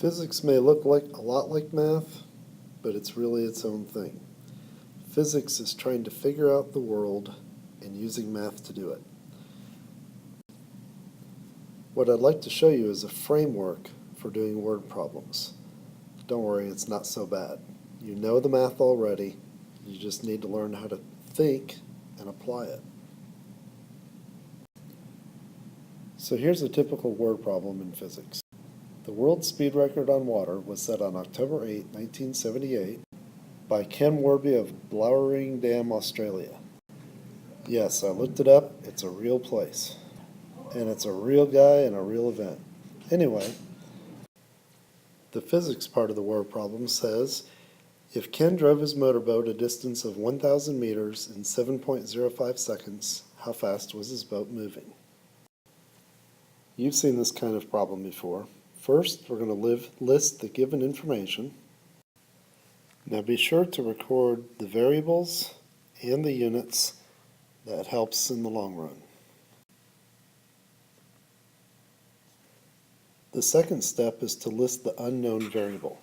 Physics may look a lot like math, but it's really its own thing. Physics is trying to figure out the world and using math to do it. What I'd like to show you is a framework for doing word problems. Don't worry, it's not so bad. You know the math already, you just need to learn how to think and apply it. So here's a typical word problem in physics. The world speed record on water was set on October 8, 1978 by Ken Warby of Blowering Dam, Australia. Yes, I looked it up, it's a real place. And it's a real guy and a real event. Anyway, the physics part of the word problem says, if Ken drove his motorboat a distance of 1,000 meters in 7.05 seconds, how fast was his boat moving? You've seen this kind of problem before. First, we're going to list the given information. Now be sure to record the variables and the units. That helps in the long run. The second step is to list the unknown variable.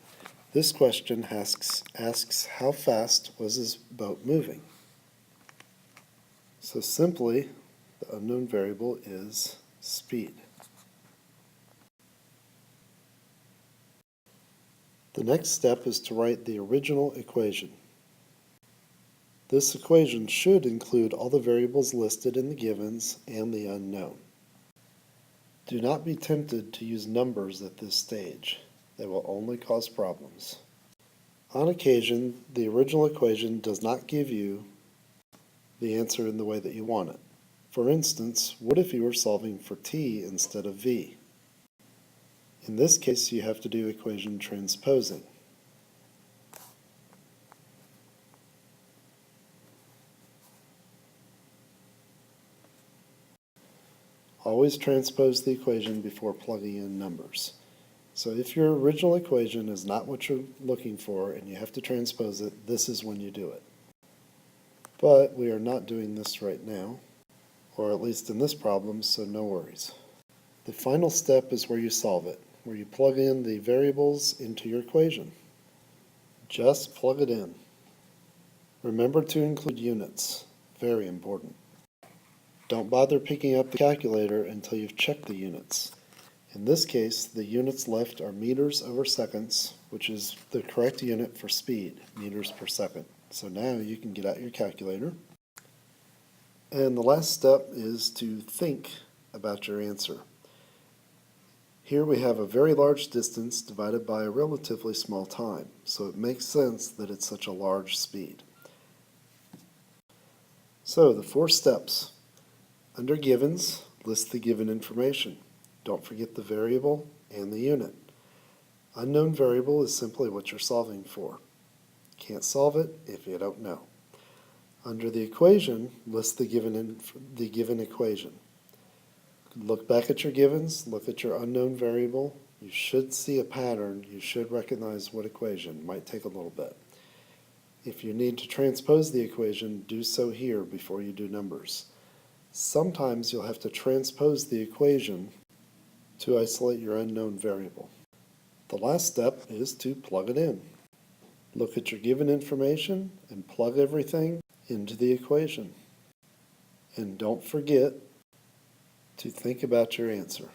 This question asks how fast was his boat moving? So simply, the unknown variable is speed. The next step is to write the original equation. This equation should include all the variables listed in the givens and the unknown. Do not be tempted to use numbers at this stage. They will only cause problems. On occasion, the original equation does not give you the answer in the way that you want it. For instance, what if you were solving for t instead of v? In this case, you have to do equation transposing. Always transpose the equation before plugging in numbers. So if your original equation is not what you're looking for and you have to transpose it, this is when you do it. But we are not doing this right now, or at least in this problem, so no worries. The final step is where you solve it, where you plug in the variables into your equation. Just plug it in. Remember to include units. Very important. Don't bother picking up the calculator until you've checked the units. In this case, the units left are meters over seconds, which is the correct unit for speed, meters per second. So now you can get out your calculator. And the last step is to think about your answer. Here we have a very large distance divided by a relatively small time, so it makes sense that it's such a large speed. So the 4 steps. Under givens, list the given information. Don't forget the variable and the unit. Unknown variable is simply what you're solving for. Can't solve it if you don't know. Under the equation, list the given equation. Look back at your givens, look at your unknown variable. You should see a pattern. You should recognize what equation. It might take a little bit. If you need to transpose the equation, do so here before you do numbers. Sometimes you'll have to transpose the equation to isolate your unknown variable. The last step is to plug it in. Look at your given information and plug everything into the equation. And don't forget to think about your answer.